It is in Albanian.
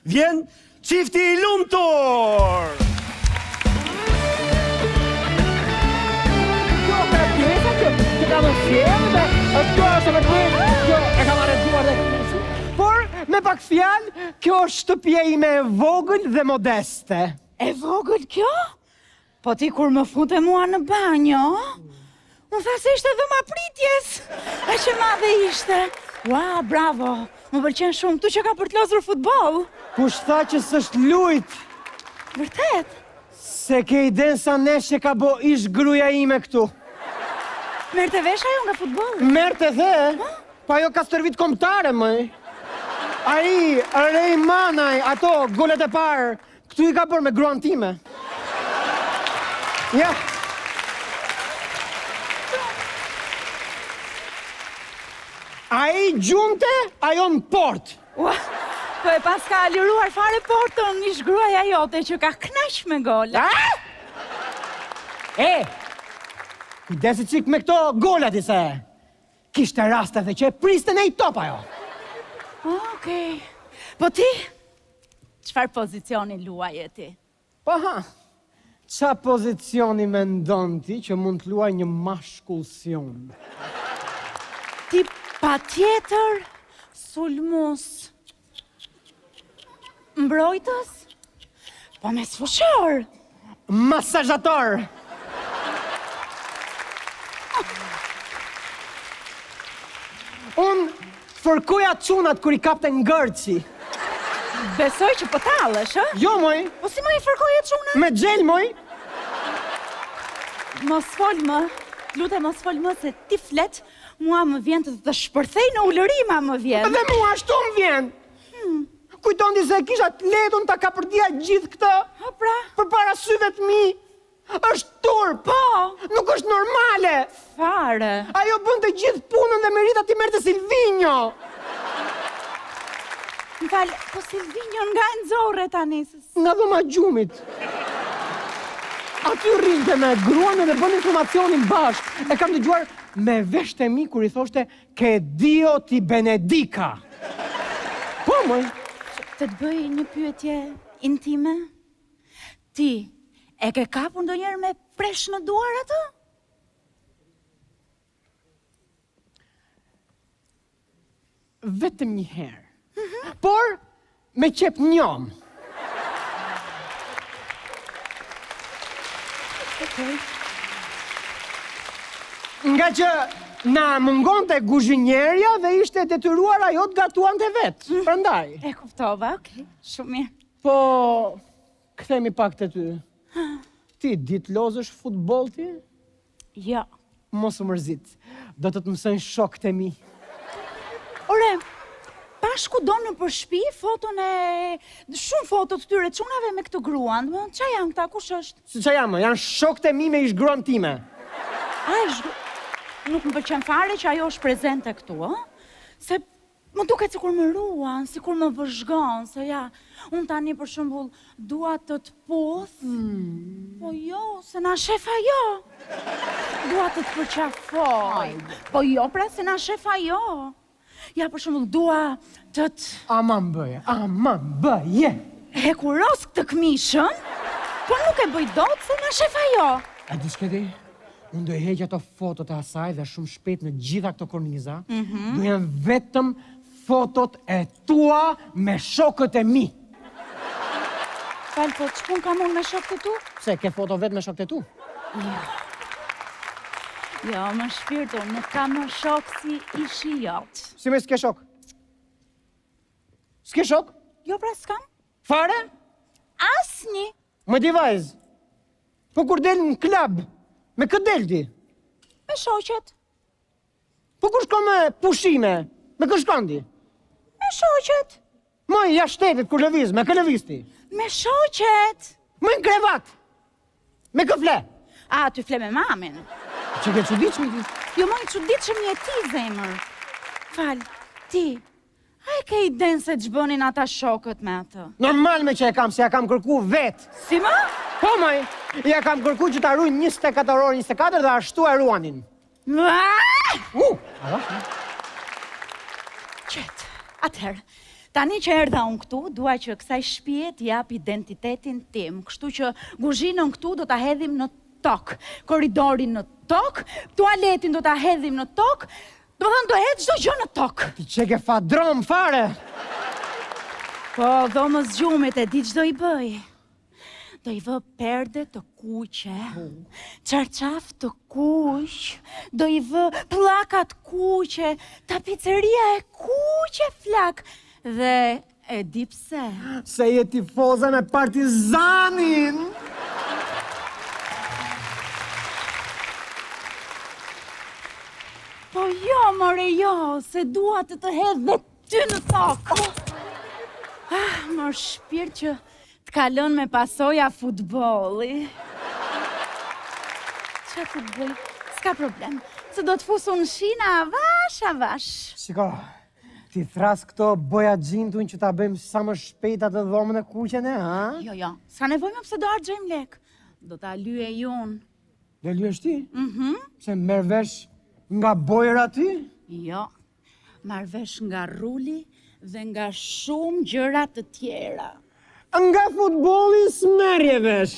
vjen çifti I lumtur. Kjo ka pjesa që ka më sjellë, kjo është me kjo e kam arrestuar dhe. Por me pak fjalë, kjo është shtëpia ime e vogël dhe modeste. E vogël kjo? Po ti kur më fute mua në banjo, më tha se ishte dhoma pritjes. A që madhe ishte. Ua, bravo. Më pëlqen shumë. Tu që ka për të lozur futboll. Kush tha që s'është lujt? Vërtet? Se ke iden sa nesh që ka bo ish gruaja ime këtu. Merrte vesh ajo nga futbolli? Merrte dhe, pa jo ka stërvit kombëtare, mëj. Ai, Rej Manaj, ato golet e parë, këtu I ka bërë me gruan time. Ja. Ai gjunte, ajo në port. Ua, po e pas ka liruar fare portën ish gruaja jote që ka knaq me gola. Kujdesi qik me këto golat I se. Kishte raste dhe që e priste në I top ajo. Okej. Po ti, çfarë pozicioni luaje ti? Po ha, qa pozicioni me ndonë ti që mund të luaj një mashkullsion? Ti pa tjetër sulmus. Mbrojtës? Po me sfushor. Masazhator. Unë fërkoja qunat kër I kapte ngërci. Besoj që po talësh, ë? Jo, moj. Po si më I fërkoje çuna? Me gjel, moj. Mos fol më, lutem mos fol më se ti flet, mua më vjen të shpërthej në ulërima më vjen. Dhe mua ashtu më vjen. Kujton di se kisha të letun ta kapërdia gjithë këtë. Ha pra? Për para syve të mi. Është turp. Po. Nuk është normale. Fare. Ajo bën të gjithë punën dhe merita ti merrte Silvinjo. M'fal, po Silvinjo nga e nxorre tani. Nga dhoma gjumit. Aty rrinte me gruan dhe bën informacionin bashkë. E kam dëgjuar me vesht e mi kur I thoshte ke Dio ti benedica. Po, moj. Të të bëj një pyetje intime? Ti, e ke kapur ndonjëherë me presh në duar atë? Vetëm një herë. Por, me qep njom. Nga që na mungon të guzhinjerja dhe ishte detyruar ajo të gatuante vetë. Prandaj. E kuptova, okej, shumë mirë. Po, kthemi pak të ty. Ti dit lozësh futboll ti? Jo. Mos u mërzit. Do të mësojnë shokët e mi. Ore, pashku do në për shtëpi foton e... shumë foto të tyre çunave me këtë gruan. Qa janë këta, kush është? Si qa janë shokët e mi me ish gruan time. Nuk më pëlqen fare që ajo është prezente këtu, ë? Se më duket sikur më ruan, sikur më vëzhgon, se ja, unë tani për shembull dua të puth, po jo, se na shef ajo. Dua të përqafoj, po jo, pra se na shef ajo. Ja, për shembull dua të Aman bëje. E kuros këtë këmishën, po nuk e bëj dot se na shef ajo. A di shketi? Unë do I heq ato fotot e asaj dhe shumë shpejt në gjitha këto korniza, do janë vetëm fotot e tua me shokët e mi. Fal, po ç'pun kam unë me shokët e tu? Pse, ke foto vetë me shokët e tu? Jo, më shpirtu, nuk kam më shok si ishi jot. Si me s'ke shok? S'ke shok? Jo, pra s'kam. Fare? Asnjë. Më di vajzë. Po kur del në klab, me këtë del ti? Me shoqet. Po kur shko me pushime, me kë shkon ti? Me shoqet. Moj, jashtë shtetit kur lëviz, me kë lëviz ti? Me shoqet. Më në krevat, me kë fle? A, ty fle me mamin. Që ke çuditshëm ti? Jo, më I çuditshëm je ti, zemër. Fal, ti, a e ke iden se ç'bënin ata shokët me atë? Normal me që e kam, se ja kam kërku vetë. Si më? Po, moj, ja kam kërku që ta ruajnë 24 orë, 24 dhe ashtu e ruanin. Qet, atëherë, Tani që erdha unë këtu, dua që kësaj shtëpie t'i jap identitetin tim, kështu që kuzhinën këtu do ta hedhim në tokë, korridorin në tokë, tualetin do ta hedhim në tokë, do thënë do hedh çdo gjë në tokë. Ti çeke fa drom fare. Po, dhomës gjumit e di ç'do i bëj. Do i vë perde të kuqe, çarçaf të kuq, do i vë pllakat kuqe, tapiceria e kuqe flak. Dhe e di pse. Se je tifoza me Partizanin. Po jo, more jo, se dua të hedh dhe ty në tokë. Mor shpirt që kalon me pasoja futbolli. Qa të bëj? S'ka problem. Se do të fusu në shina avash. Shiko, ti thras këto boja gjintun që ta bëjmë sa më shpejt atë dhomën e kuqene, ha? Jo, s'ka nevojme pse do harxojmë lek. Do ta lyej jun. Do lyesh ti? Se merr vesh nga bojra ti? Jo, marr vesh nga ruli dhe nga shumë gjëra të tjera. Nga futbolli s'merje vesh.